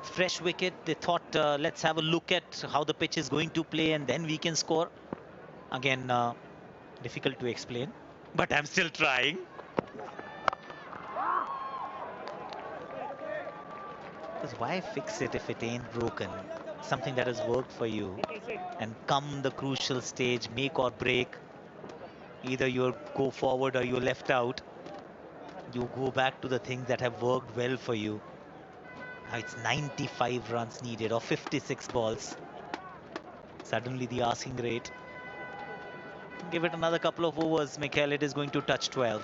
fresh wicket. They thought, let's have a look at how the pitch is going to play and then we can score. Again, difficult to explain, but I'm still trying. Because why fix it if it ain't broken? Something that has worked for you. And come the crucial stage, make or break, either you go forward or you're left out. You go back to the things that have worked well for you. Now it's 95 runs needed or 56 balls. Suddenly the asking rate. Give it another couple of overs, Mikhail, it is going to touch 12.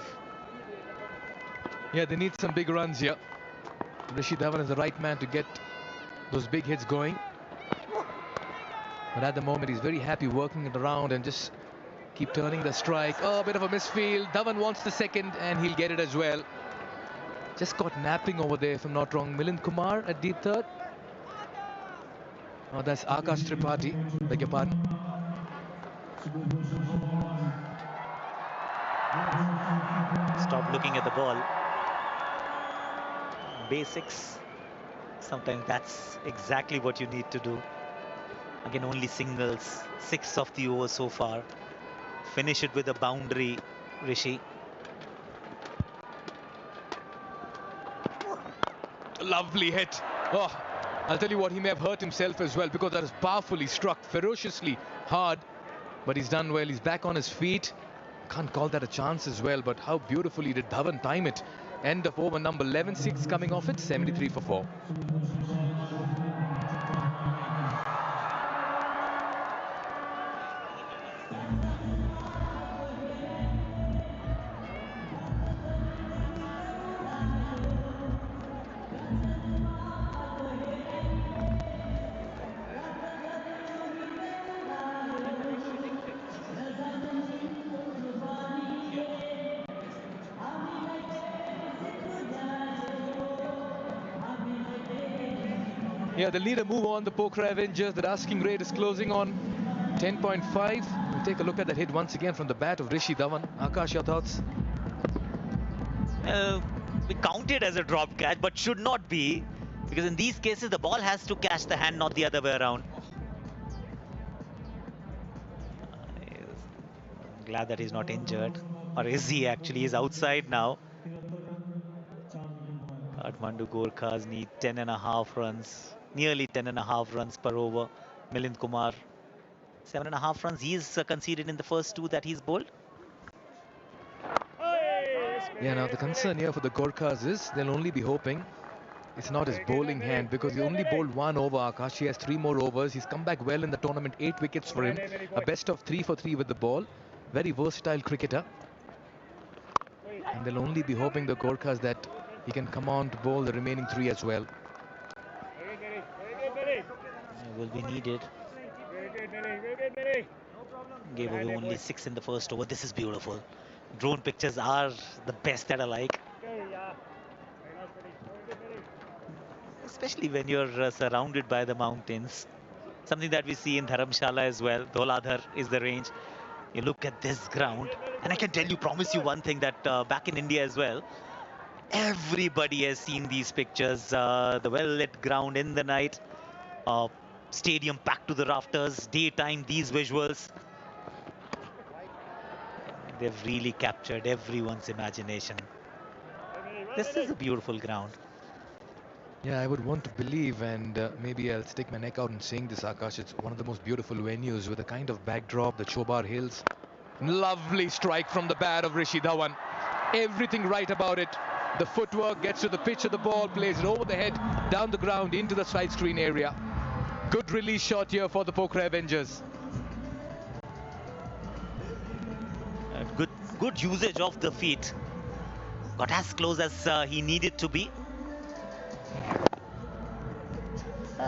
Yeah, they need some big runs here. Rishi Dhawan is the right man to get those big hits going. But at the moment, he's very happy working it around and just keep turning the strike. Oh, a bit of a misfield. Dhawan wants the second and he'll get it as well. Just got napping over there, if I'm not wrong. Milind Kumar at deep third. Oh, that's Akash Tripathi. Beg your pardon. Stop looking at the ball. Basics. Sometimes that's exactly what you need to do. Again, only singles. 6 of the overs so far. Finish it with a boundary, Rishi. Lovely hit. Oh, I'll tell you what, he may have hurt himself as well because that is powerfully struck, ferociously hard. But he's done well. He's back on his feet. Can't call that a chance as well, but how beautifully did Dhawan time it. End of over number 11, 6 coming off it, 73 for 4. Yeah, they'll need to move on, the Pokhara Avengers. The asking rate is closing on 10.5. We'll take a look at that hit once again from the bat of Rishi Dhawan. Akash, your thoughts? We count it as a drop catch, but should not be. Because in these cases, the ball has to catch the hand, not the other way around. I'm glad that he's not injured. Or is he actually? He's outside now. Kathmandu Gorkhas need 10.5 runs. Nearly 10.5 runs per over. Milind Kumar, 7.5 runs. He's conceded in the first 2 that he's bowled. Yeah, now the concern here for the Gorkhas is they'll only be hoping it's not his bowling hand, because he only bowled 1 over, Akash. He has 3 more overs. He's come back well in the tournament, 8 wickets for him. A best of 3 for 3 with the ball. Very versatile cricketer. And they'll only be hoping, the Gorkhas, that he can come on to bowl the remaining 3 as well. Will be needed. Gave away only 6 in the first over. This is beautiful. Drone pictures are the best that I like. Especially when you're surrounded by the mountains. Something that we see in Dharamshala as well. Dholadhar is the range. You look at this ground, and I can tell you, promise you one thing, that back in India as well, everybody has seen these pictures. The well-lit ground in the night, stadium packed to the rafters, daytime, these visuals. They've really captured everyone's imagination. This is a beautiful ground. Yeah, I would want to believe, and maybe I'll stick my neck out in saying this, Akash. It's one of the most beautiful venues with a kind of backdrop, the Chobar Hills. Lovely strike from the bat of Rishi Dhawan. Everything right about it. The footwork gets to the pitch of the ball, plays it over the head, down the ground, into the side screen area. Good release shot here for the Pokhara Avengers. Good usage of the feet. Got as close as he needed to be.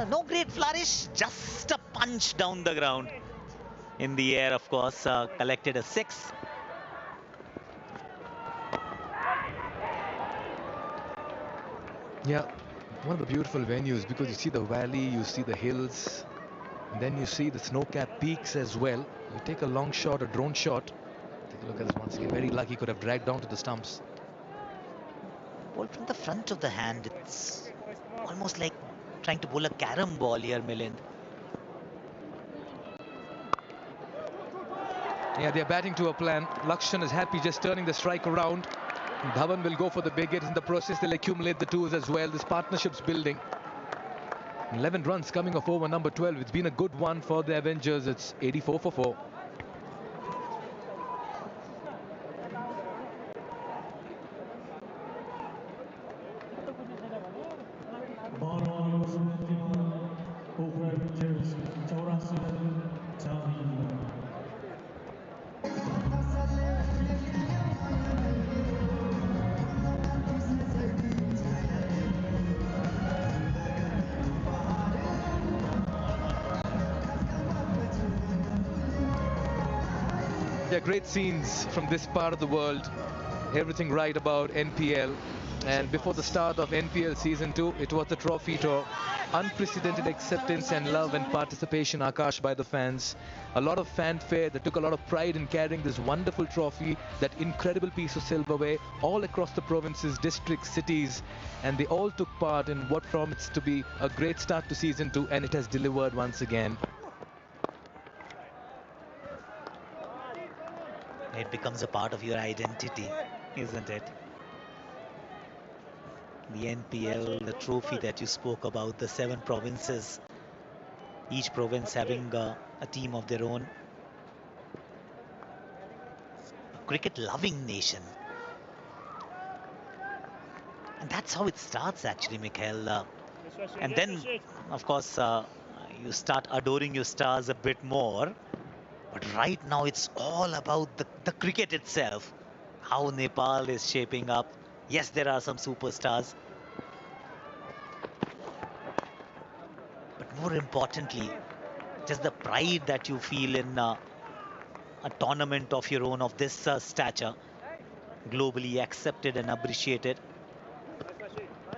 No great flourish, just a punch down the ground. In the air, of course, collected a 6. Yeah, one of the beautiful venues, because you see the valley, you see the hills, and then you see the snow-capped peaks as well. You take a long shot, a drone shot. Take a look at this once again. Very lucky, could have dragged down to the stumps. Ball from the front of the hand. It's almost like trying to bowl a carom ball here, Milind. Yeah, they're batting to a plan. Lakshan is happy just turning the strike around. Dhawan will go for the big hit. In the process, they'll accumulate the twos as well. This partnership's building. 11 runs coming off over number 12. It's been a good one for the Avengers. It's 84 for 4. There are great scenes from this part of the world. Everything right about NPL. And before the start of NPL Season 2, it was the trophy tour. Unprecedented acceptance and love and participation, Akash, by the fans. A lot of fanfare. They took a lot of pride in carrying this wonderful trophy, that incredible piece of silverware, all across the provinces, districts, cities. And they all took part in what promised to be a great start to Season 2, and it has delivered once again. It becomes a part of your identity, isn't it? The NPL, the trophy that you spoke about, the 7 provinces, each province having a team of their own. A cricket-loving nation. And that's how it starts, actually, Mikhail. And then, of course, you start adoring your stars a bit more. But right now, it's all about the cricket itself. How Nepal is shaping up. Yes, there are some superstars. But more importantly, just the pride that you feel in a tournament of your own of this stature, globally accepted and appreciated.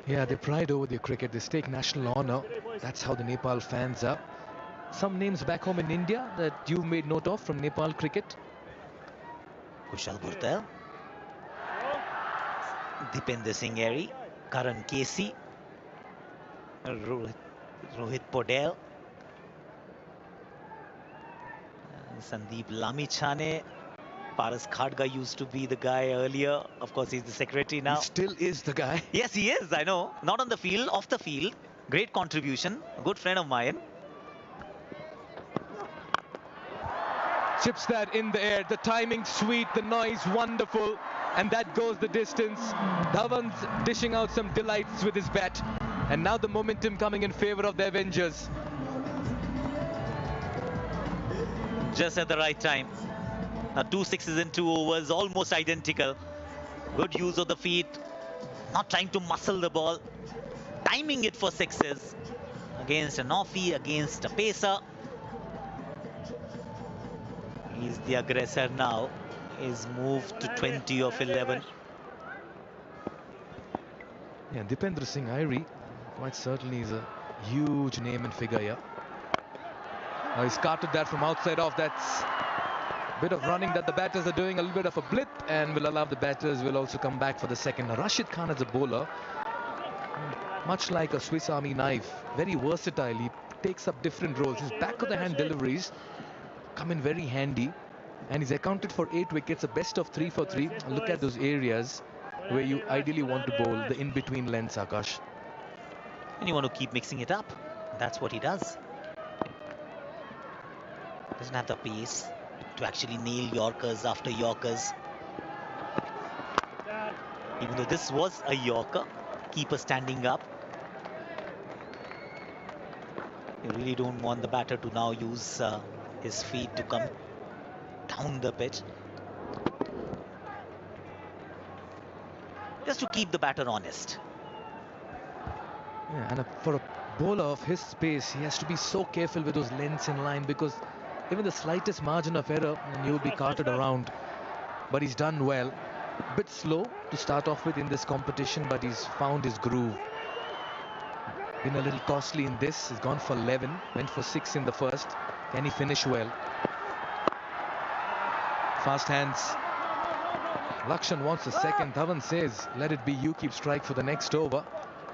Yeah, they pride over their cricket. They stake national honor. That's how the Nepal fans are. Some names back home in India that you made note of from Nepal cricket? Kushal Bhurtel, Dipender Singh Airy, Karan Casey, Rohit Podel, Sandeep Lamichhane. Paras Khadga used to be the guy earlier. Of course, he's the secretary now. He still is the guy. Yes, he is. I know. Not on the field, off the field. Great contribution. A good friend of mine. Chips that in the air. The timing sweet, the noise wonderful, and that goes the distance. Dhawan's dishing out some delights with his bat, and now the momentum coming in favor of the Avengers. Just at the right time. Now 2 sixes in 2 overs, almost identical. Good use of the feet. Not trying to muscle the ball. Timing it for sixes. Against an offie, against a pacer. He's the aggressor now. He's moved to 20 of 11. Yeah, Dipender Singh Airy quite certainly is a huge name and figure here. He's carted that from outside off. That's a bit of running that the batters are doing, a little bit of a blip, and will allow the batters will also come back for the second. Now, Rashid Khan is a bowler, much like a Swiss Army knife, very versatile. He takes up different roles. His back of the hand deliveries come in very handy, and he's accounted for 8 wickets, a best of 3 for 3. Look at those areas where you ideally want to bowl, the in-between lengths, Akash. And you want to keep mixing it up. That's what he does. Doesn't have the pace to actually nail Yorkers after Yorkers. Even though this was a Yorker, keeper standing up. You really don't want the batter to now use his feet to come down the pitch. Just to keep the batter honest. Yeah, and for a bowler of his pace, he has to be so careful with those lengths in line, because even the slightest margin of error and you will be carted around. But he's done well. A bit slow to start off with in this competition, but he's found his groove. Been a little costly in this. He's gone for 11, went for 6 in the first. Can he finish well? Fast hands. Lakshan wants a second. Dhawan says, let it be, you keep strike for the next over.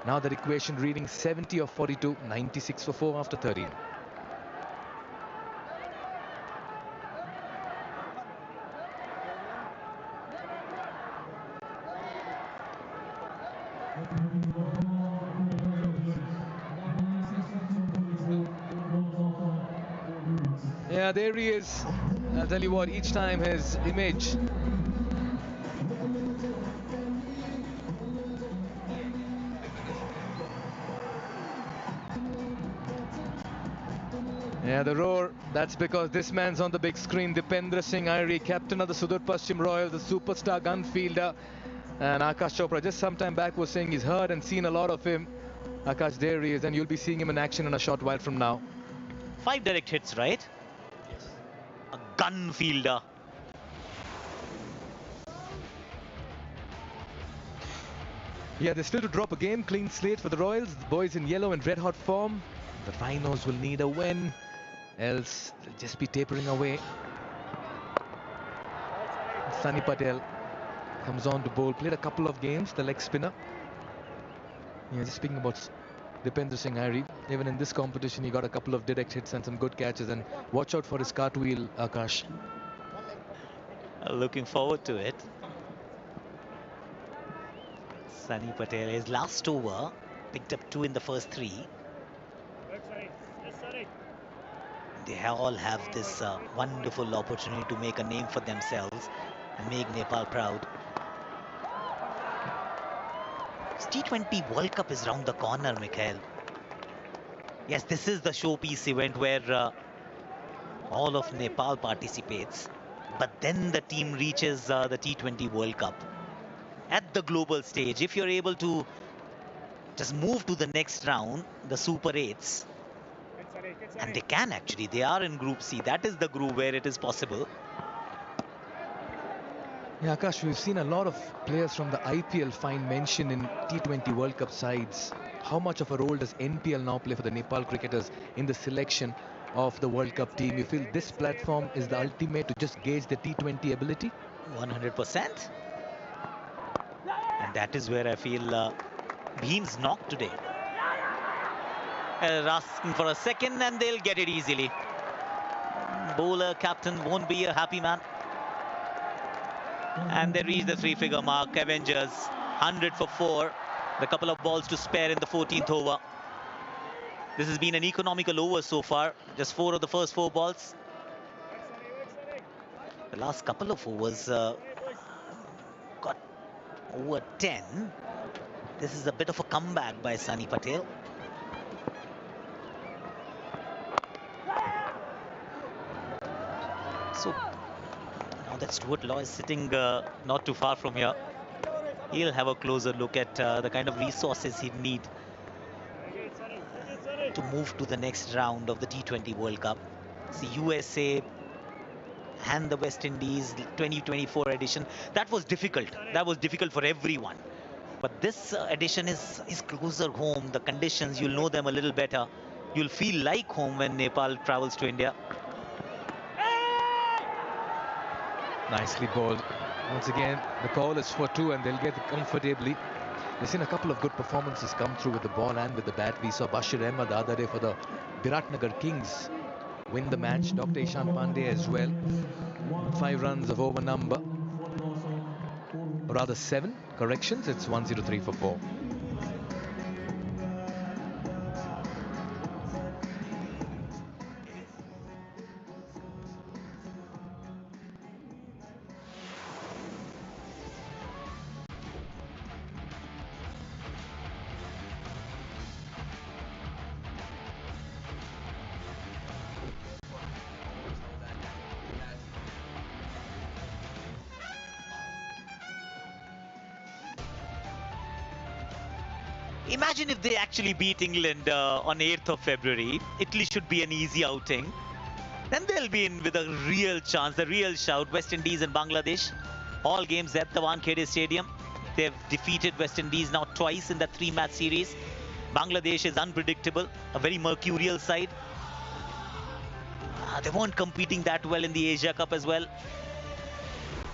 Now the equation reading 70 of 42, 96 for 4 after 13. Yeah, there he is. I'll tell you what, each time his image. Yeah, the roar, that's because this man's on the big screen. Dipendra Singh Airi, captain of the Sudur Paschim Royals, the superstar gun fielder. And Akash Chopra, just some time back, was saying he's heard and seen a lot of him. Akash, there he is, and you'll be seeing him in action in a short while from now. 5 direct hits, right? Yes. A gun fielder. Yeah, they're still to drop a game. Clean slate for the Royals. The boys in yellow and red-hot form. The Rhinos will need a win, else they'll just be tapering away. Sunny Patel comes on to bowl. Played a couple of games, the leg spinner. Yeah, just speaking about Dipendra Singh Airi, even in this competition, he got a couple of direct hits and some good catches. And watch out for his cartwheel, Akash. Looking forward to it. Sunny Patel, his last over, picked up 2 in the first 3. They all have this wonderful opportunity to make a name for themselves and make Nepal proud. This T20 World Cup is round the corner, Mikhail. Yes, this is the showpiece event where all of Nepal participates. But then the team reaches the T20 World Cup. At the global stage, if you're able to just move to the next round, the Super 8s, and they can actually, they are in Group C. That is the group where it is possible. Yeah, Akash, we've seen a lot of players from the IPL find mention in T20 World Cup sides. How much of a role does NPL now play for the Nepal cricketers in the selection of the World Cup team? You feel this platform is the ultimate to just gauge the T20 ability? 100%. And that is where I feel Bheem's knocked today. Asking for a second and they'll get it easily. Bowler captain won't be a happy man. And they reach the 3-figure mark. Avengers 100 for 4. The couple of balls to spare in the 14th over. This has been an economical over so far. Just 4 of the first 4 balls. The last couple of overs got over 10. This is a bit of a comeback by Sunny Patel. So now that Stuart Law is sitting not too far from here, he'll have a closer look at the kind of resources he'd need to move to the next round of the T20 World Cup. See, USA and the West Indies 2024 edition, that was difficult. That was difficult for everyone. But this edition is closer home. The conditions, you'll know them a little better. You'll feel like home when Nepal travels to India. Nicely bowled. Once again, the call is for 2 and they'll get it comfortably. We've seen a couple of good performances come through with the ball and with the bat. We saw Bashir Ahmed the other day for the Biratnagar Kings win the match. Dr. Ishan Pandey as well. 5 runs of over number. Or rather 7 corrections. It's 103 for 4. Imagine if they actually beat England on 8th of February. Italy should be an easy outing. Then they'll be in with a real chance, the real shout. West Indies and Bangladesh, all games at the Wankhede Stadium. They've defeated West Indies now twice in that 3-match series. Bangladesh is unpredictable, a very mercurial side. They weren't competing that well in the Asia Cup as well.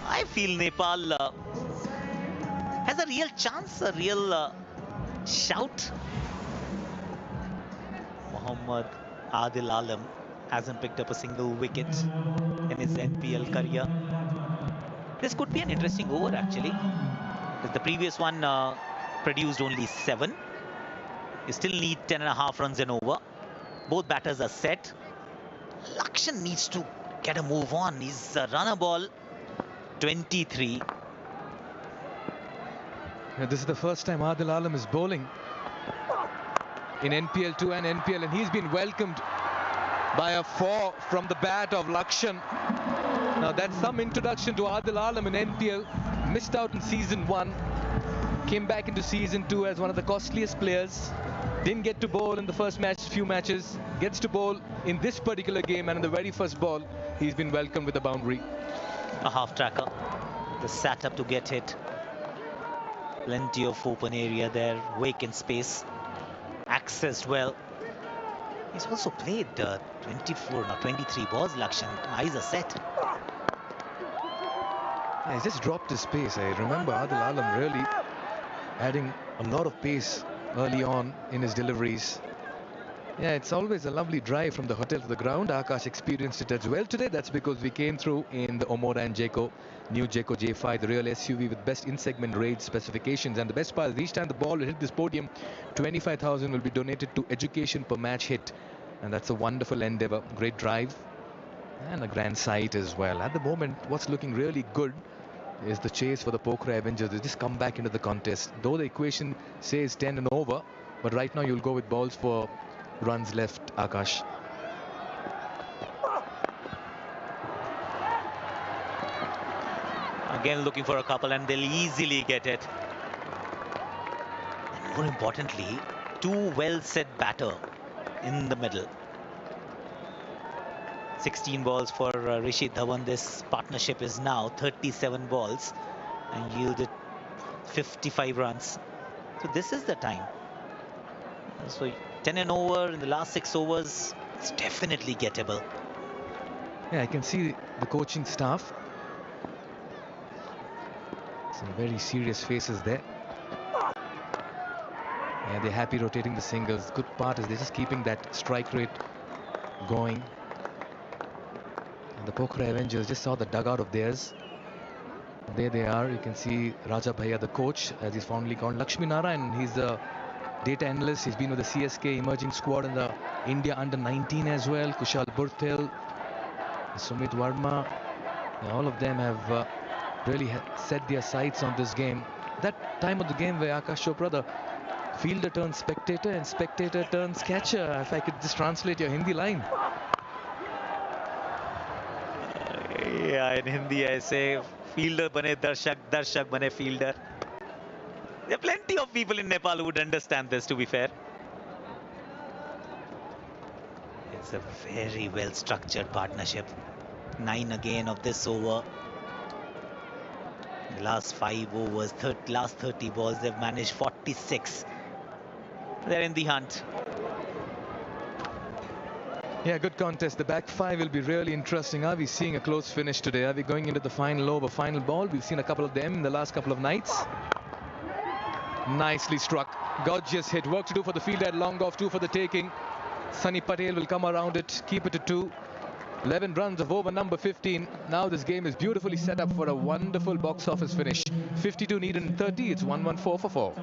I feel Nepal has a real chance, a real shout. Mohammad Adil Alam hasn't picked up a single wicket in his NPL career. This could be an interesting over actually, because the previous one produced only 7. You still need 10.5 runs and over. Both batters are set. Lakshan needs to get a move on. He's a runner ball, 23. Yeah, this is the first time Adil Alam is bowling in NPL 2 and NPL, and he's been welcomed by a 4 from the bat of Lakshan. Now that's some introduction to Adil Alam in NPL. Missed out in season 1, came back into season 2 as one of the costliest players. Didn't get to bowl in the first few matches. Gets to bowl in this particular game, and in the very first ball, he's been welcomed with a boundary. A half tracker. Just sat up to get hit. Plenty of open area there, vacant space. Accessed well. He's also played 23 balls, Lakshan. Eyes are set. Yeah, he's just dropped his pace. I remember Adil Alam really adding a lot of pace early on in his deliveries. Yeah, it's always a lovely drive from the hotel to the ground. Akash experienced it as well today. That's because we came through in the Omora and Jayco, new Jayco J5, the real SUV with best in-segment range specifications. And the best part is each time the ball will hit this podium, 25,000 will be donated to education per match hit. And that's a wonderful endeavor. Great drive and a grand sight as well. At the moment, what's looking really good is the chase for the Pokhara Avengers. They just come back into the contest. Though the equation says 10 and over, but right now you'll go with balls for runs left, Akash. Again looking for a couple, and they'll easily get it. And more importantly, 2 well-set batter in the middle. 16 balls for Rishit Dhawan. This partnership is now 37 balls and yielded 55 runs. So this is the time. So 10 and over in the last 6 overs, it's definitely gettable. Yeah, I can see the coaching staff. Some very serious faces there. Yeah, they're happy rotating the singles. Good part is they're just keeping that strike rate going. And the Pokhara Avengers just saw the dugout of theirs. There they are. You can see Raja Bhaiya, the coach, as he's fondly called. Lakshmi Narayan, he's the data analyst. He's been with the CSK emerging squad in the India under-19 as well. Kushal Burthel, Sumit Varma. Yeah, all of them have really set their sights on this game. That time of the game where Akash Chopra, the fielder turns spectator and spectator turns catcher. If I could just translate your Hindi line. Yeah, in Hindi I say fielder bane darshak, darshak bane fielder. There are plenty of people in Nepal who would understand this, to be fair. It's a very well structured partnership. 9 again of this over. The last 5 overs, last 30 balls, they've managed 46. They're in the hunt. Yeah, good contest. The back 5 will be really interesting. Are we seeing a close finish today? Are we going into the final over, final ball? We've seen a couple of them in the last couple of nights. Nicely struck. Gorgeous hit. Work to do for the fielder at long off, 2 for the taking. Sunny Patel will come around it, keep it to 2. 11 runs of over number 15. Now this game is beautifully set up for a wonderful box office finish. 52 needed in 30. It's 114 for 4.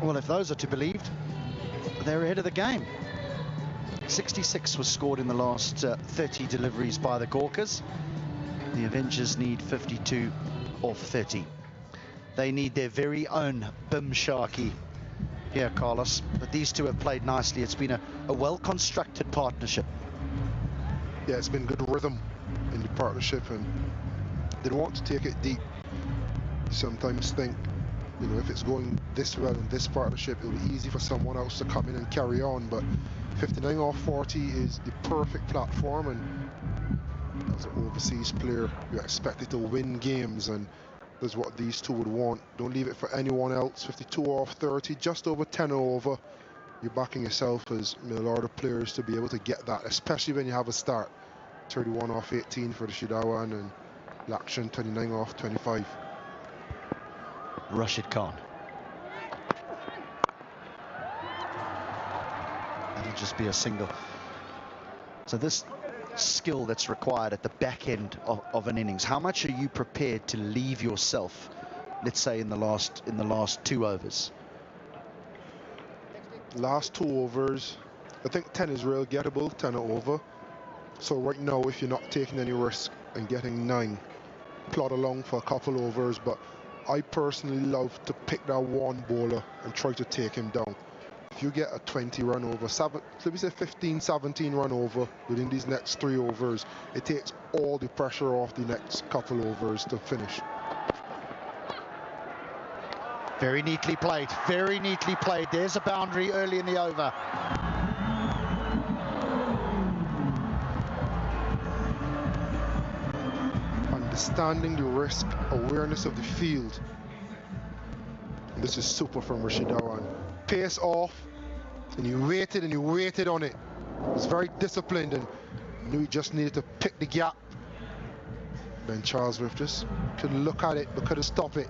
Well, if those are to be believed, they're ahead of the game. 66 was scored in the last 30 deliveries by the Gorkas. The Avengers need 52 off 30. They need their very own Bim Sharkey here, Carlos. But these two have played nicely. It's been a well-constructed partnership. Yeah, it's been good rhythm in the partnership, and They don't want to take it deep. Sometimes think, you know, if it's going this well in this partnership, it'll be easy for someone else to come in and carry on. But 59 off 40 is the perfect platform, and as an overseas player, you're expected to win games, and that's what these two would want. Don't leave it for anyone else. 52 off 30, just over 10 over. You're backing yourself as a lot of players to be able to get that, especially when you have a start. 31 off 18 for the Shidawan, and Lakshan 29 off 25. Rashid Khan. That'll just be a single. So this skill that's required at the back end of an innings, how much are you prepared to leave yourself, let's say in the last 2 overs? Last 2 overs, I think 10 is real gettable, 10 over. So right now, if you're not taking any risk and getting 9, plod along for a couple overs. But I personally love to pick that one bowler and try to take him down. If you get a 20 run over, let me say 15, 17 run over within these next 3 overs, it takes all the pressure off the next couple overs to finish. Very neatly played, very neatly played. There's a boundary early in the over. Understanding the risk, awareness of the field. And this is super from Rashid Dhawan. Pace off, and he waited on it. He was very disciplined and knew he just needed to pick the gap. Ben Charlesworth just couldn't look at it but couldn't stop it.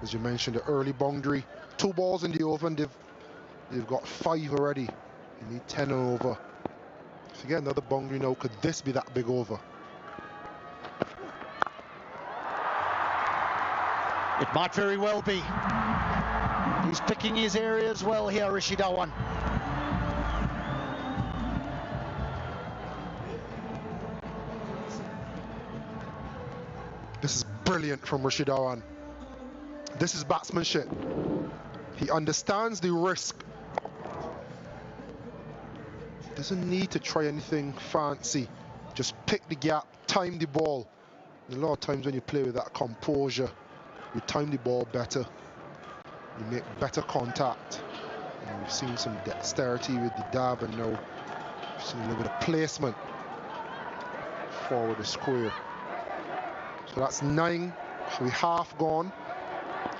As you mentioned, the early boundary, 2 balls in the over, and they've got 5 already. You need 10 over. If you get another boundary now, could this be that big over? It might very well be. He's picking his area as well here, Rashid Dhawan. This is brilliant from Rashid Dhawan. This is batsmanship. He understands the risk. Doesn't need to try anything fancy. Just pick the gap, time the ball. And a lot of times when you play with that composure, you time the ball better. You make better contact. And we've seen some dexterity with the dab, and now we've seen a little bit of placement forward the square. So that's 9. We half gone.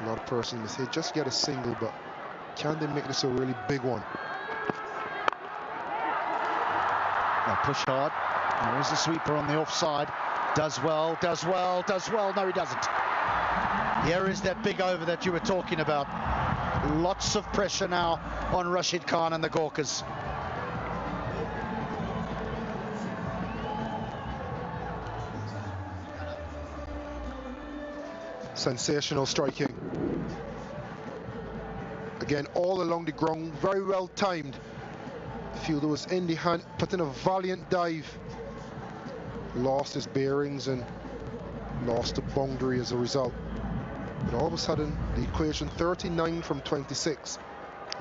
A lot of persons may say just get a single, but can they make this a really big one? Now push hard. There is a sweeper on the offside. Does well, does well, does well. No, he doesn't. Here is that big over that you were talking about. Lots of pressure now on Rashid Khan and the Gorkas. Sensational striking. Again, all along the ground, very well timed. The fielder was in the hunt, put in a valiant dive. Lost his bearings and lost the boundary as a result. But all of a sudden, the equation 39 from 26.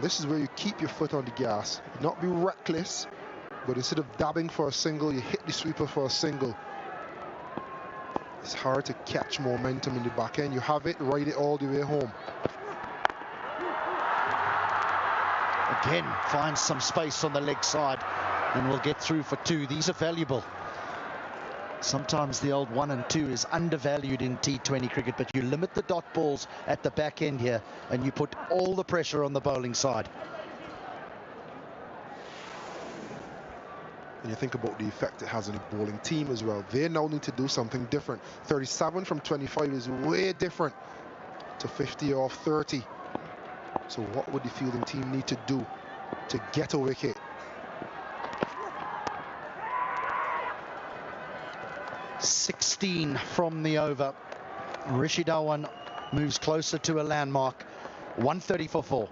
This is where you keep your foot on the gas. Not be reckless, but instead of dabbing for a single, you hit the sweeper for a single. It's hard to catch momentum in the back end. You have it, ride it all the way home. Again, finds some space on the leg side and will get through for 2. These are valuable. Sometimes the old 1 and 2 is undervalued in T20 cricket, but you limit the dot balls at the back end here and you put all the pressure on the bowling side. And you think about the effect it has on the bowling team as well. They now need to do something different. 37 from 25 is way different to 50 off 30. So what would the fielding team need to do to get a wicket? .16 from the over. Rashid Dhawan moves closer to a landmark. 130 for 4.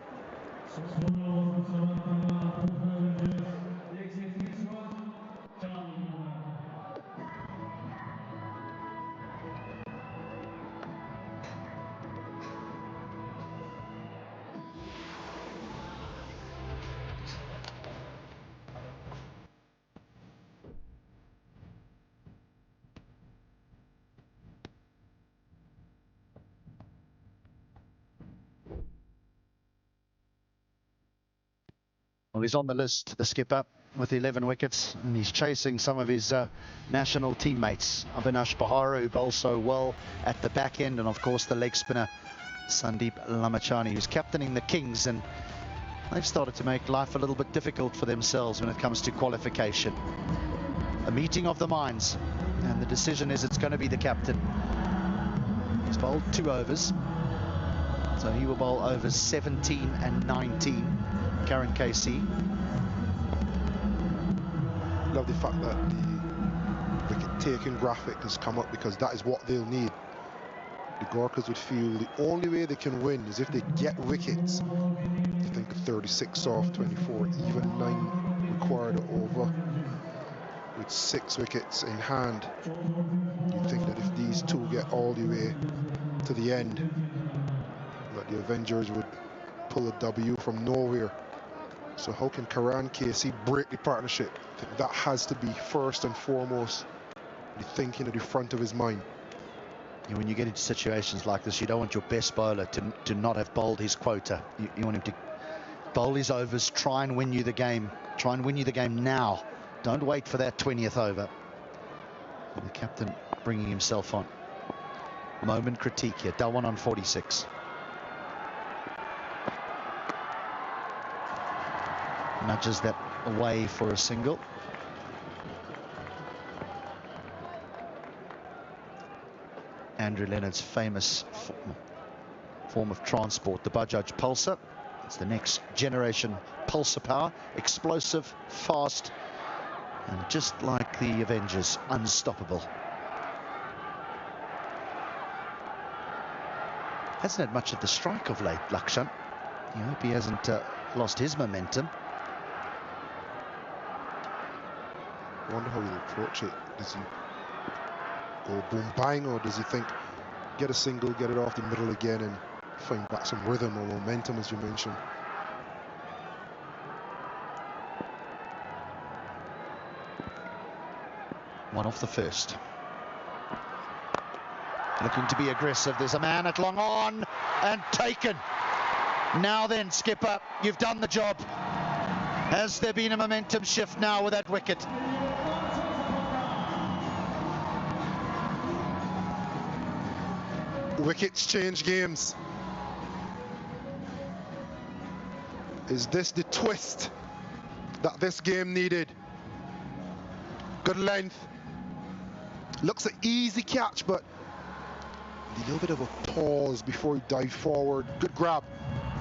Well, he's on the list, the skipper, with 11 wickets, and he's chasing some of his national teammates. Avinash Bahara, who bowls so well at the back end, and of course the leg spinner Sandeep Lamachani, who's captaining the Kings, and they've started to make life a little bit difficult for themselves when it comes to qualification. A meeting of the minds, and the decision is it's going to be the captain. He's bowled 2 overs, so he will bowl overs 17 and 19. Karen Casey. Love the fact that the wicket-taking graphic has come up, because that is what they'll need. The Gorkas would feel the only way they can win is if they get wickets. I think 36 off 24, even 9 required over. With 6 wickets in hand, you think that if these 2 get all the way to the end, that the Avengers would pull a W from nowhere. So how can Karan Casey break the partnership? I think that has to be first and foremost the thinking at the front of his mind. When you get into situations like this, you don't want your best bowler to not have bowled his quota. You want him to bowl his overs, try and win you the game. Try and win you the game now. Don't wait for that 20th over. And the captain bringing himself on. Moment critique here. Dhawan on 46. Nudges that away for a single. Andrew Leonard's famous form of transport, the Bajaj Pulsar. It's the next generation Pulsar power. Explosive, fast, and just like the Avengers, unstoppable. Hasn't had much of the strike of late, Lakshan. You hope he hasn't lost his momentum. I wonder how he'll approach it. Does he go boom bang, or does he think get a single, get it off the middle again, and find back some rhythm or momentum, as you mentioned? One off the first. Looking to be aggressive. There's a man at long on and taken. Now then, skipper, you've done the job. Has there been a momentum shift now with that wicket? Wickets change games. Is this the twist that this game needed? Good length. Looks an easy catch, but a little bit of a pause before he dived forward. Good grab.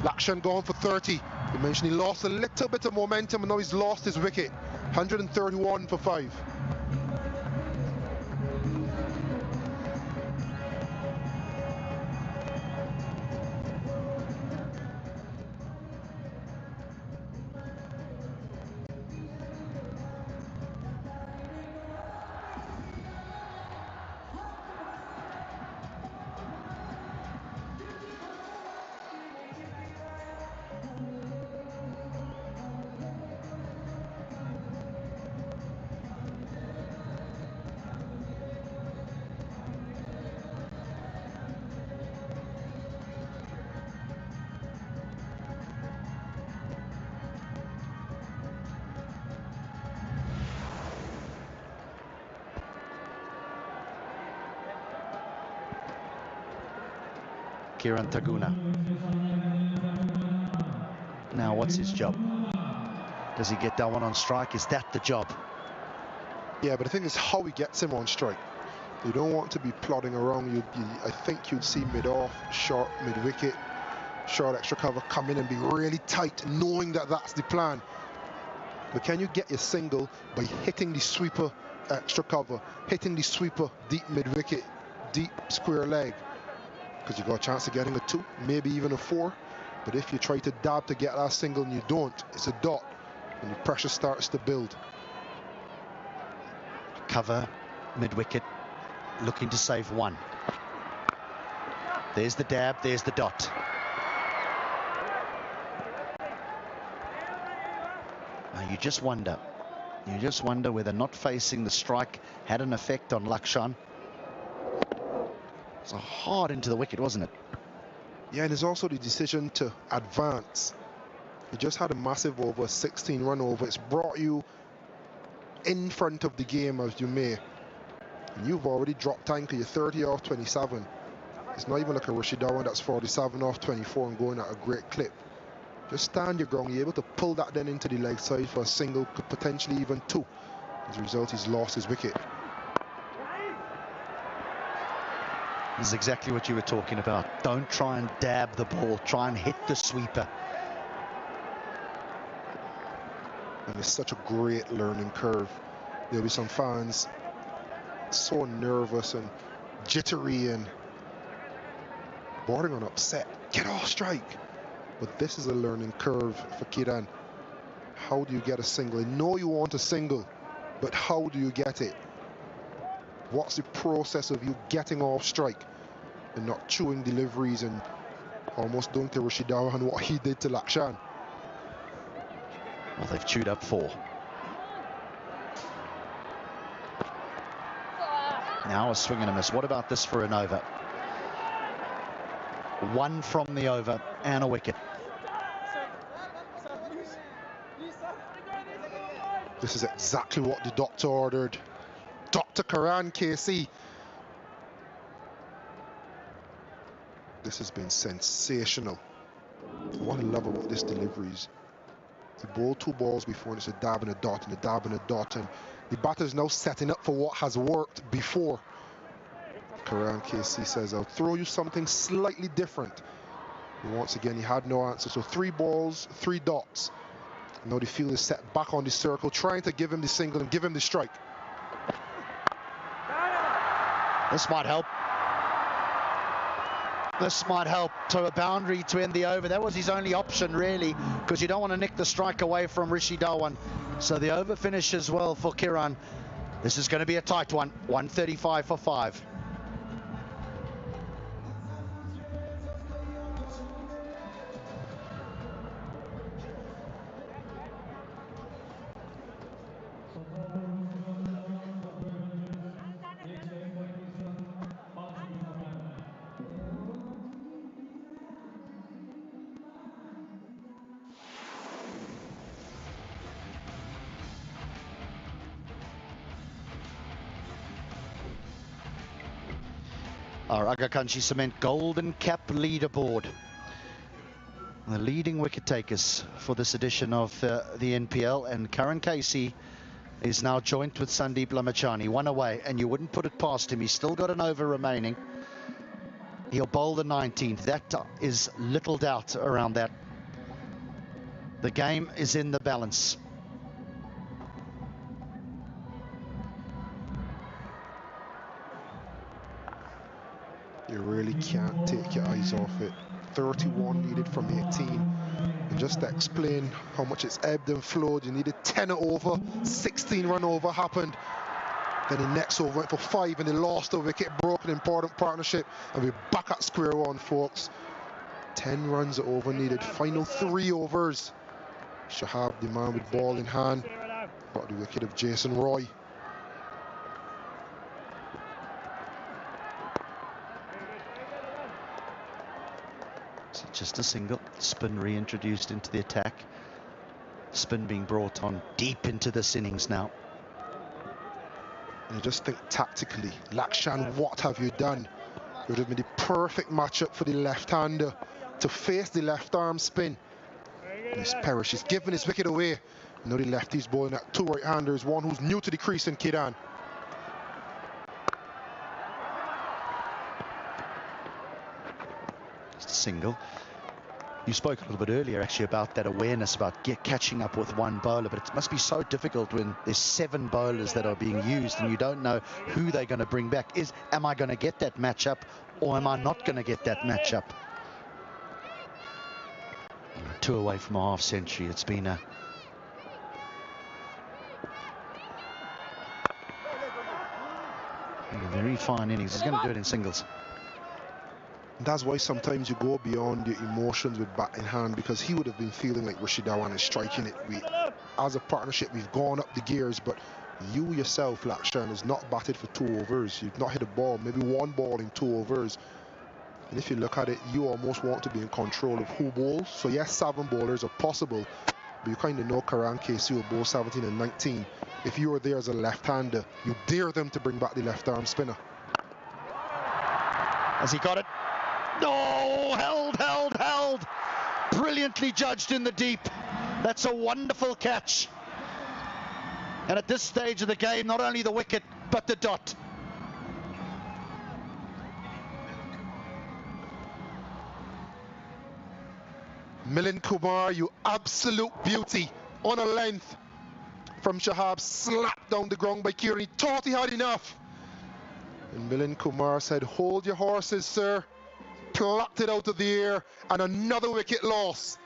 Lakshan going for 30. You mentioned he lost a little bit of momentum, and now he's lost his wicket. 131 for 5. Kiran Taguna. Now what's his job? Does he get Dhawan on strike? Is that the job? Yeah, but the thing is how he gets him on strike. You don't want to be plodding around. I think you'd see mid-off, short, mid-wicket, short extra cover, come in and be really tight, knowing that that's the plan. But can you get your single by hitting the sweeper extra cover, hitting the sweeper deep mid-wicket, deep square leg? Because you've got a chance of getting a 2, maybe even a 4. But if you try to dab to get that single and you don't, it's a dot, and the pressure starts to build. Cover, mid-wicket, looking to save 1. There's the dab, there's the dot. Now you just wonder whether not facing the strike had an effect on Lakshan. It's hard into the wicket, wasn't it? Yeah, and there's also the decision to advance. You just had a massive over, 16-run over. It's brought you in front of the game as you may. And you've already dropped time because you're 30 off 27. It's not even like a Rishi Dhawan that's 47 off 24 and going at a great clip. Just stand your ground. You're able to pull that then into the leg side for a single, potentially even two. As a result, he's lost his wicket. This is exactly what you were talking about. Don't try and dab the ball. Try and hit the sweeper. And it's such a great learning curve. There'll be some fans so nervous and jittery and bordering on upset. Get off strike. But this is a learning curve for Kiran. How do you get a single? I know you want a single, but how do you get it? What's the process of you getting off strike and not chewing deliveries and almost doing to Rishi Dhawan what he did to Lakshan? Well, they've chewed up 4. Now a swing and a miss. What about this for an over? 1 from the over and a wicket. This is exactly what the doctor ordered. Dr. Karan KC. This has been sensational. What I love about this delivery is he bowled 2 balls before and it's a dab and a dot and a dab and a dot, and the batter is now setting up for what has worked before. Karan KC says, I'll throw you something slightly different. And once again, he had no answer. So 3 balls, 3 dots. Now the field is set back on the circle, trying to give him the single and give him the strike. This might help. This might help to a boundary to end the over. That was his only option, really, because you don't want to nick the strike away from Rishi Dhawan. So the over finishes well for Kiran. This is going to be a tight one. 135 for 5. Our Aga Khanchi Cement Golden Cap leaderboard. The leading wicket takers for this edition of the NPL, and Karan Casey is now joint with Sandeep Lamachani. 1 away, and you wouldn't put it past him. He's still got an over remaining. He'll bowl the 19th. That is little doubt around that. The game is in the balance. You really can't take your eyes off it. 31 needed from 18. And just to explain how much it's ebbed and flowed, you needed 10 over, 16-run over happened. Then the next over went for 5 and they lost a wicket, broke an important partnership, and we're back at square one, folks. 10 runs over needed, final 3 overs. Shahab, the man with ball in hand, got the wicket of Jason Roy. Just a single. Spin reintroduced into the attack. Spin being brought on deep into this innings now. And you just think tactically, Lakshan, what have you done? It would have been the perfect matchup for the left-hander to face the left-arm spin. And he's perished. He's given his wicket away. Now the lefty's bowling at 2 right-handers, one who's new to the crease in Kiran. Just a single. You spoke a little bit earlier actually about that awareness about catching up with one bowler, but it must be so difficult when there's 7 bowlers that are being used and you don't know who they're going to bring back. Am I going to get that matchup or am I not going to get that matchup? 2 away from a half century. It's been a very fine innings. He's going to do it in singles. That's why sometimes you go beyond your emotions with bat in hand, because he would have been feeling like Rishi Dhawan is striking it. As a partnership, we've gone up the gears, but you yourself, Lakshan, has not batted for 2 overs. You've not hit a ball, maybe 1 ball in 2 overs. And if you look at it, you almost want to be in control of who bowls. So yes, 7 bowlers are possible, but you kind of know Karan KC will bowl 17 and 19. If you were there as a left-hander, you dare them to bring back the left-arm spinner. Has he got it? No, held. Brilliantly judged in the deep. That's a wonderful catch. And at this stage of the game, not only the wicket, but the dot. Milind Kumar, you absolute beauty. On a length from Shahab, slapped down the ground by Kieran. He thought he had enough. And Milind Kumar said, hold your horses, sir. Plucked it out of the air, and another wicket loss.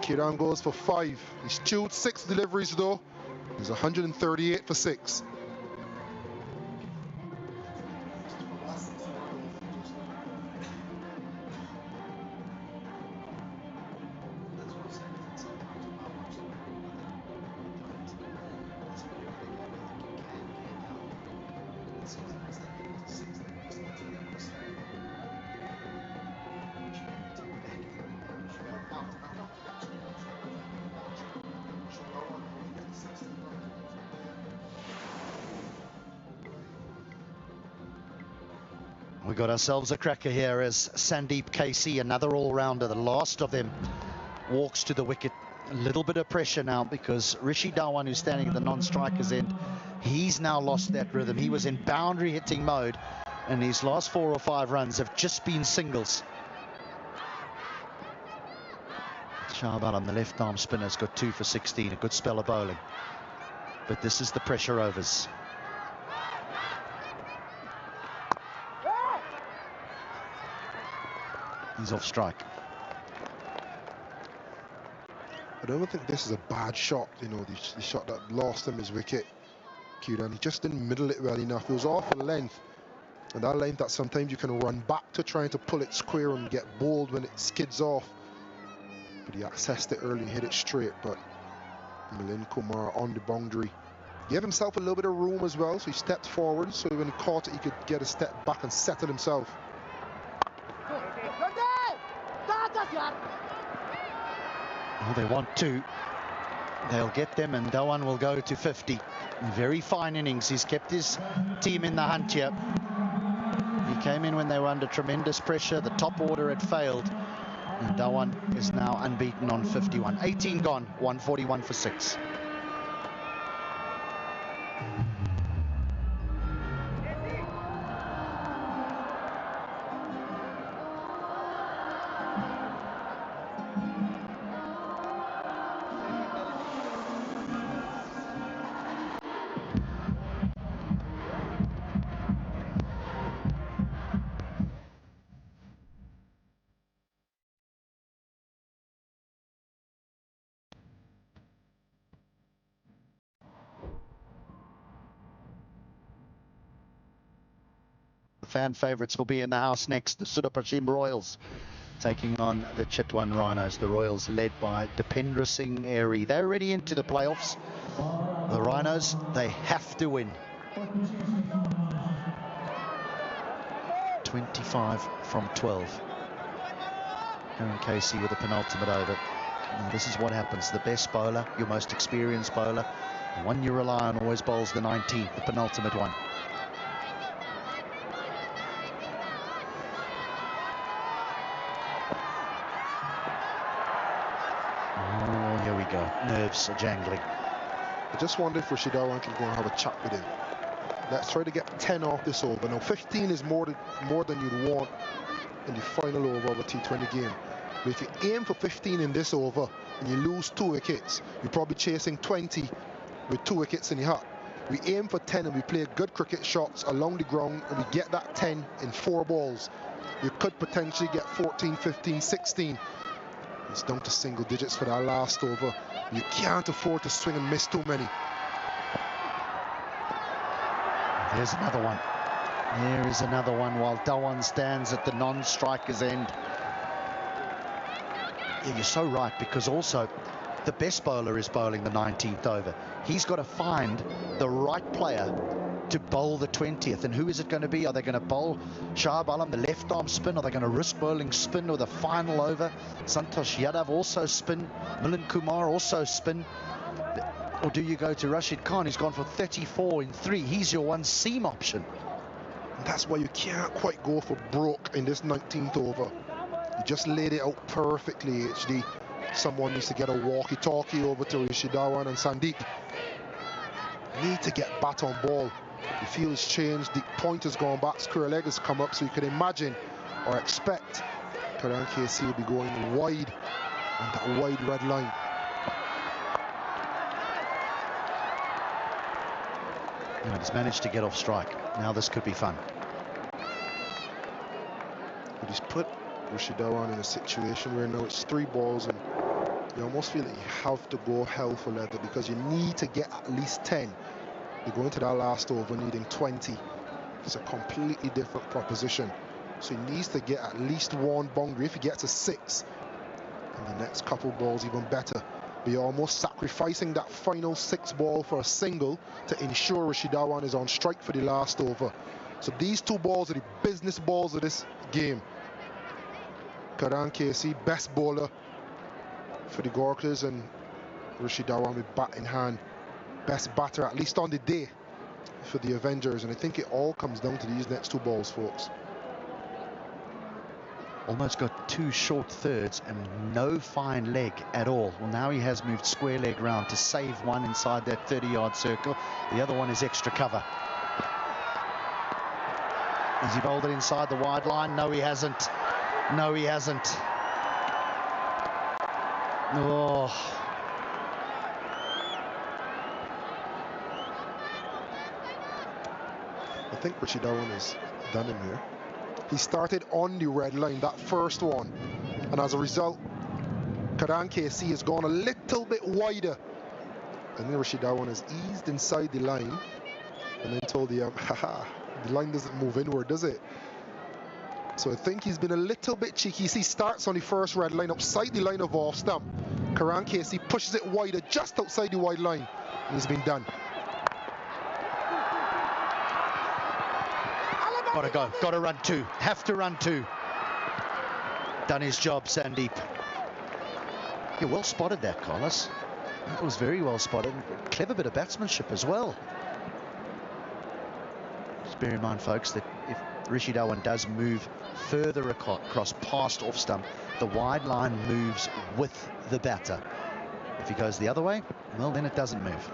Kieran goes for 5. He's chewed 6 deliveries though. He's 138 for 6. We got ourselves a cracker here as Sandeep KC, another all-rounder, the last of them, walks to the wicket. A little bit of pressure now because Rishi Dhawan, who's standing at the non-striker's end, he's now lost that rhythm. He was in boundary hitting mode, and his last 4 or 5 runs have just been singles. Shahab Alam, the left-arm spinner, has got 2 for 16, a good spell of bowling. But this is the pressure overs. He's off strike. I don't think this is a bad shot, you know, the shot that lost him his wicket. Kieran, he just didn't middle it well enough. It was off a length, and that length that sometimes you can run back to trying to pull it square and get bowled when it skids off. But he accessed it early and hit it straight. But Milind Kumar on the boundary gave himself a little bit of room as well, so he stepped forward, so when he caught it he could get a step back and settle himself. Oh, they want 2. They'll get them, and Dhawan will go to 50. Very fine innings. He's kept his team in the hunt here. He came in when they were under tremendous pressure. The top order had failed, and Dhawan is now unbeaten on 51. 18 gone, 141 for 6. Fan favourites will be in the house next. The Sudapashim Royals taking on the Chitwan Rhinos. The Royals led by Dipendra Singh Airy. They're already into the playoffs. The Rhinos, they have to win. 25 from 12. Karan Casey with the penultimate over. And this is what happens. The best bowler, your most experienced bowler, the one you rely on, always bowls the 19th, the penultimate one. Nerves are jangling. I just wonder if Rishi Dhawan can go and have a chat with him. Let's try to get 10 off this over. Now 15 is more than you'd want in the final over of a T20 game. But if you aim for 15 in this over and you lose 2 wickets, you're probably chasing 20 with 2 wickets in your hat. We aim for 10 and we play good cricket shots along the ground and we get that 10 in 4 balls. You could potentially get 14, 15, 16. It's down to single digits for that last over. You can't afford to swing and miss too many. There's another one. There is another one while Dhawan stands at the non-striker's end. Yeah, you're so right, because also the best bowler is bowling the 19th over. He's got to find the right player to bowl the 20th. And who is it going to be? Are they going to bowl Shahab Alam, the left arm spin? Are they going to risk bowling spin with a final over? Santosh Yadav also spin. Milind Kumar also spin. Or do you go to Rashid Khan, who's gone for 34 in 3? He's your one seam option. And that's why you can't quite go for broke in this 19th over. You just laid it out perfectly, HD. Someone needs to get a walkie-talkie over to Rishi Dhawan and Sandeep. Need to get bat on ball. The field's changed, the point has gone back, square leg has come up, so you can imagine or expect Karan KC will be going wide on that wide red line. He's managed to get off strike. Now this could be fun. But he's put Rishi Dhawan in a situation where now it's 3 balls and you almost feel that you have to go hell for leather because you need to get at least 10. You're going to that last over needing 20. It's a completely different proposition. So he needs to get at least 1 boundary. If he gets a 6, and the next couple balls even better. But you're almost sacrificing that final 6 ball for a single to ensure Rishi Dhawan is on strike for the last over. So these 2 balls are the business balls of this game. Karan KC, best bowler for the Gorkhas, and Rishi Dhawan with bat in hand, best batter at least on the day for the Avengers. And I think it all comes down to these next 2 balls, folks. Almost got 2 short thirds and no fine leg at all. Well, now he has moved square leg round to save one inside that 30-yard circle. The other one is extra cover. Has he bowled it inside the wide line? No, he hasn't. No, he hasn't. Oh. I think Rishi Dhawan has done him here. He started on the red line, that first one, and as a result, Karan KC has gone a little bit wider, and then Rishi Dhawan has eased inside the line, and then told the haha, the line doesn't move inward, does it? So I think he's been a little bit cheeky. He starts on the first red line, upside the line of off stump. Karan KC pushes it wider, just outside the wide line, and he's been done. Gotta go, gotta run 2, have to run 2. Done his job, Sandeep. Yeah, well spotted that, Carlos. That was very well spotted. Clever bit of batsmanship as well. Just bear in mind, folks, that if Rishi Dhawan does move further across past off stump, the wide line moves with the batter. If he goes the other way, well, then it doesn't move.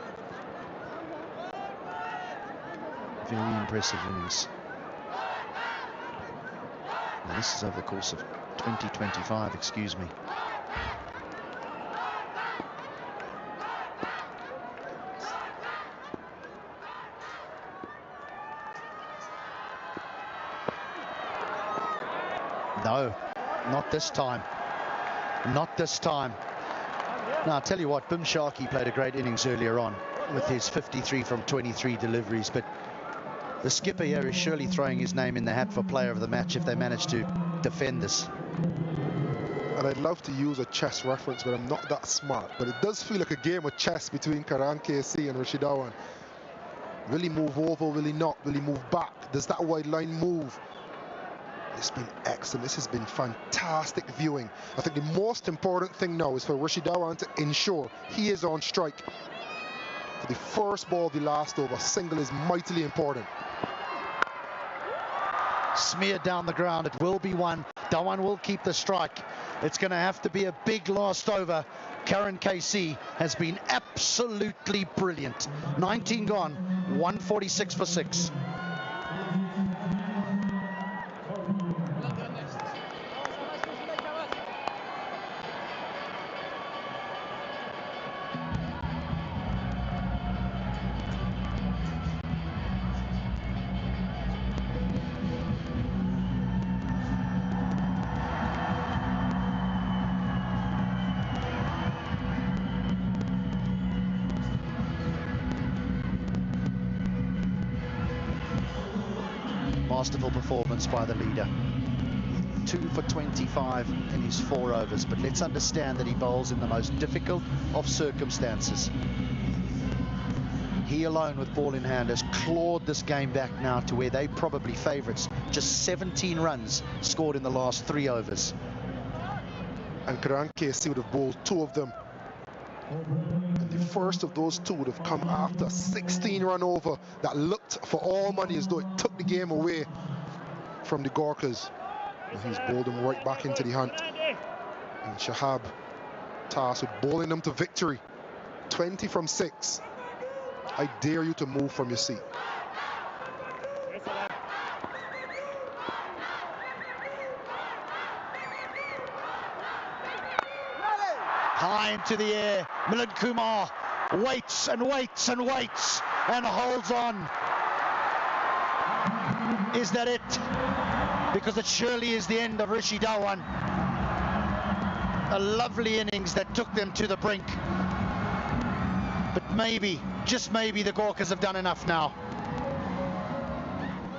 Very impressive innings. Now, this is over the course of 2025, excuse me. No, not this time. Not this time. Now, I'll tell you what, Bim Sharkey played a great innings earlier on with his 53 from 23 deliveries, but the skipper here is surely throwing his name in the hat for player of the match if they manage to defend this. And I'd love to use a chess reference, but I'm not that smart. But it does feel like a game of chess between Karan KC and Rishi Dhawan. Will he move over? Will he not? Will he move back? Does that wide line move? It's been excellent. This has been fantastic viewing. I think the most important thing now is for Rishi Dhawan to ensure he is on strike. For the first ball of the last over, single is mightily important. Smeared down the ground, it will be one. Dhawan will keep the strike. It's going to have to be a big last over. Karan KC has been absolutely brilliant. 19 gone, 146 for 6. Masterful performance by the leader. 2 for 25 in his 4 overs, but let's understand that he bowls in the most difficult of circumstances. he alone with ball in hand has clawed this game back now to where they probably favourites. Just 17 runs scored in the last 3 overs. And Karanke would have bowled 2 of them. And the first of those 2 would have come after a 16-run over that looked for all money as though it took the game away from the Gorkas. And he's bowled them right back into the hunt. And Shahab tasked with bowling them to victory. 20 from 6. I dare you to move from your seat. High into the air, Milind Kumar waits and waits and waits and holds on. Is that it? Because it surely is the end of Rishi Dhawan. A lovely innings that took them to the brink. But maybe, just maybe, the Gorkas have done enough now.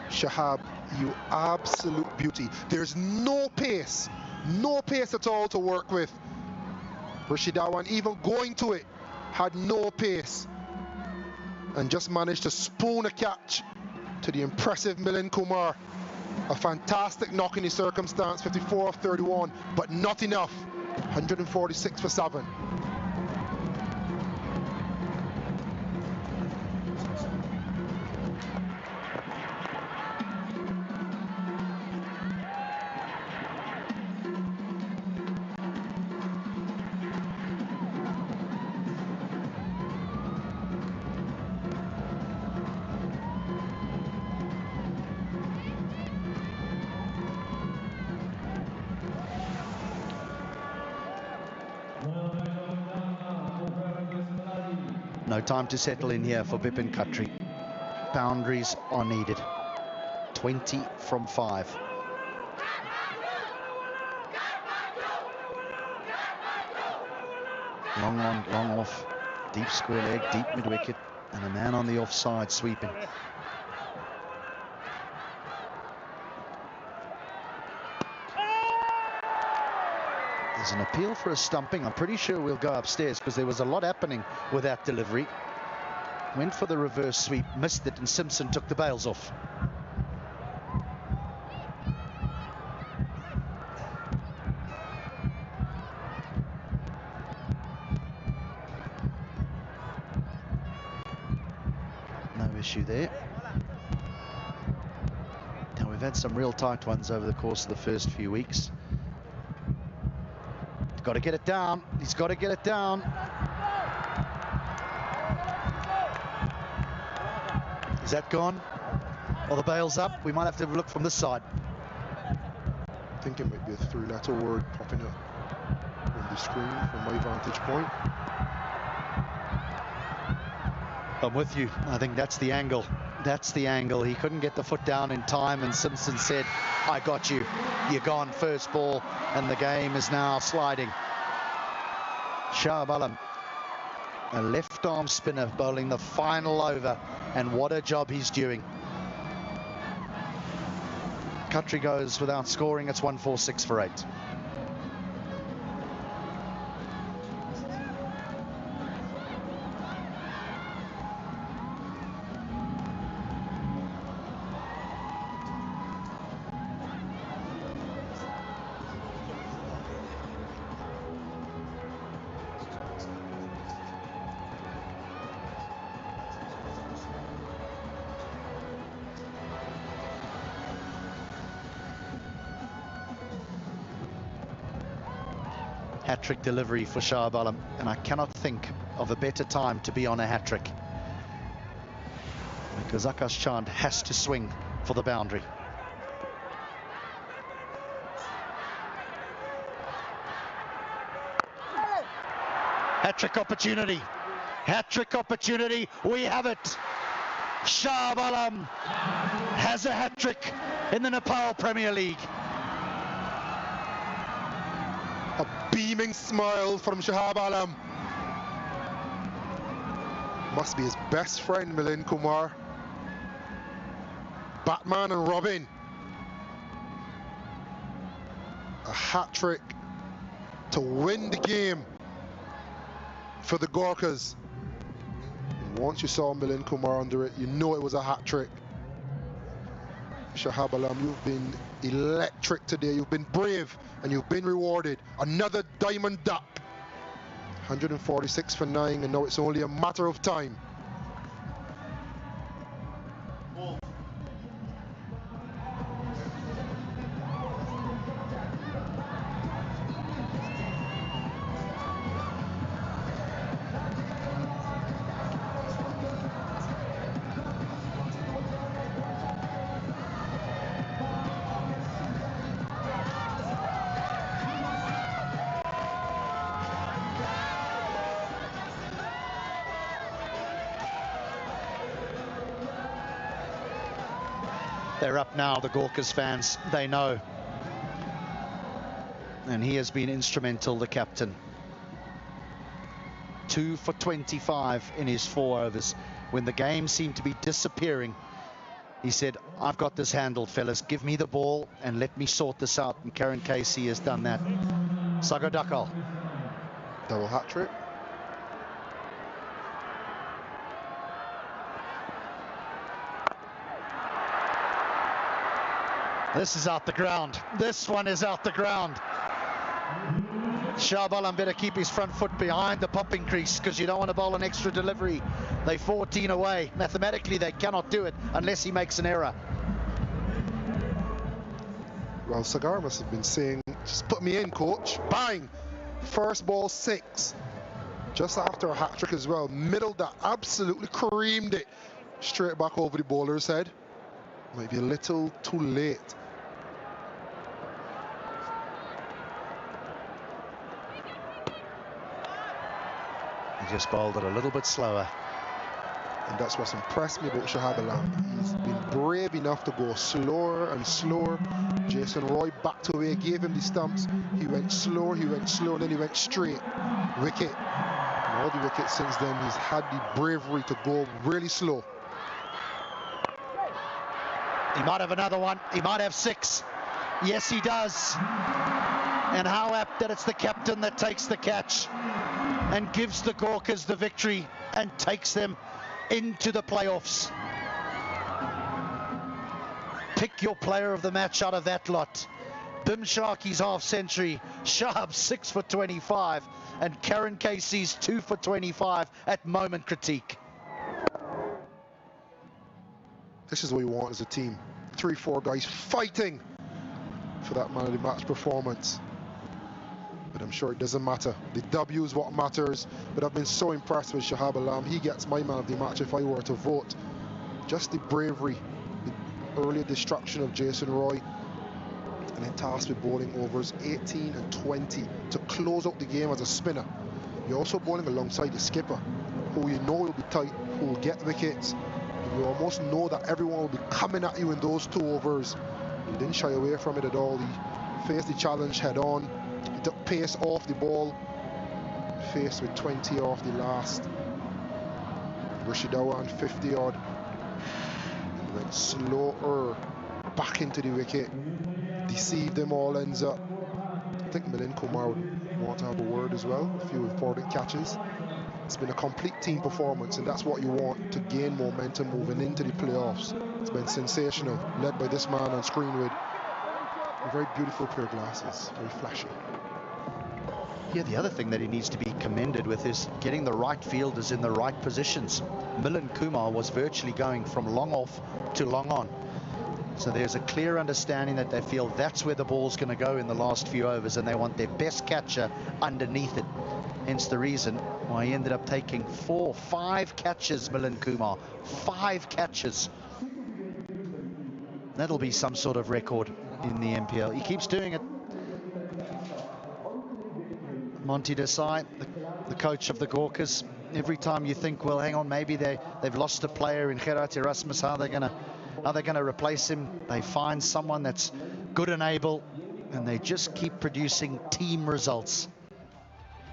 Shahab, you absolute beauty. There's no pace at all to work with. Rashid Dhawan, even going to it, had no pace and just managed to spoon a catch to the impressive Milind Kumar. A fantastic knock in the circumstance, 54 of 31, but not enough. 146 for 7. No time to settle in here for Bipin Khatri. Boundaries are needed. 20 from 5. Long on, long off. Deep square leg, deep mid-wicket, and a man on the offside sweeping. There's an appeal for a stumping. I'm pretty sure we'll go upstairs because there was a lot happening with that delivery. Went for the reverse sweep, missed it, and Simpson took the bails off. No issue there. Now, we've had some real tight ones over the course of the first few weeks. Got to get it down. He's got to get it down. Is that gone? Or the bail's up? We might have to look from this side. I think it might be a 3-letter word popping up on the screen from my vantage point. I'm with you. I think that's the angle. That's the angle. He couldn't get the foot down in time, and Simpson said, I got you. You're gone, first ball, and the game is now sliding. Shah Alam, a left-arm spinner bowling the final over, and what a job he's doing. Khatri goes without scoring. It's 146 for 8. Hat-trick delivery for Shah Alam, and I cannot think of a better time to be on a hat-trick, because Akash Chand has to swing for the boundary. Hat-trick opportunity. Hat-trick opportunity. We have it. Shah Alam has a hat-trick in the Nepal Premier League. A beaming smile from Shahab Alam. Must be his best friend, Milind Kumar. Batman and Robin. A hat-trick to win the game for the Gorkas. Once you saw Milind Kumar under it, you know it was a hat-trick. Shahab Alam, you've been electric today. You've been brave, and you've been rewarded. Another diamond duck. 146 for 9, and now it's only a matter of time. They're up now, the Gorkas fans, they know. And he has been instrumental, the captain. 2 for 25 in his 4 overs. When the game seemed to be disappearing, he said, I've got this handled, fellas. Give me the ball and let me sort this out. And Karen Casey has done that. Sagar Dakal. Double hat-trick. This is out the ground. This one is out the ground. Shah Alam better keep his front foot behind the popping crease because you don't want to bowl an extra delivery. They 14 away. Mathematically, they cannot do it unless he makes an error. Well, Sagar must have been saying, just put me in, coach. Bang! First ball 6. Just after a hat-trick as well. Middle that absolutely creamed it. Straight back over the bowler's head. Might be a little too late. He just bowled it a little bit slower. And that's what's impressed me about Shahab Alam. He's been brave enough to go slower and slower. Jason Roy backed away, gave him the stumps. He went slower, and then he went straight. Wicket. And all the wickets since then, he's had the bravery to go really slow. He might have another one. He might have 6. Yes, he does. And how apt that it's the captain that takes the catch and gives the Gorkas the victory and takes them into the playoffs. Pick your player of the match out of that lot. Bim Sharkey's half century, Shahab's 6 for 25, and Karen Casey's 2 for 25 at moment critique. This is what we want as a team. 3-4 guys fighting for that man of the match performance. But I'm sure it doesn't matter. The W is what matters. But I've been so impressed with Shahab Alam. He gets my man of the match if I were to vote. Just the bravery, the earlier destruction of Jason Roy, and then tasked with bowling overs 18 and 20 to close out the game as a spinner. You're also bowling alongside the skipper, who you know will be tight, who will get wickets. You almost know that everyone will be coming at you in those 2 overs. He didn't shy away from it at all. He faced the challenge head on. He took pace off the ball, faced with 20 off the last. Rashid Dhawan 50 odd. And went slower back into the wicket. Deceived them all, ends up. I think Milind Kumar would want to have a word as well. A few important catches. It's been a complete team performance, and that's what you want to gain momentum moving into the playoffs. It's been sensational, led by this man on screen with a very beautiful pair of glasses, very flashy. Yeah, the other thing that he needs to be commended with is getting the right fielders in the right positions. Milind Kumar was virtually going from long off to long on. So there's a clear understanding that they feel that's where the ball's going to go in the last few overs, and they want their best catcher underneath it. Hence the reason why he ended up taking 5 catches, Milind Kumar. 5 catches. That'll be some sort of record in the MPL. He keeps doing it. Monty Desai, the coach of the Gorkas, every time you think, well, hang on, maybe they've lost a player in Gerard Erasmus, how are they going to replace him? They find someone that's good and able, and they just keep producing team results.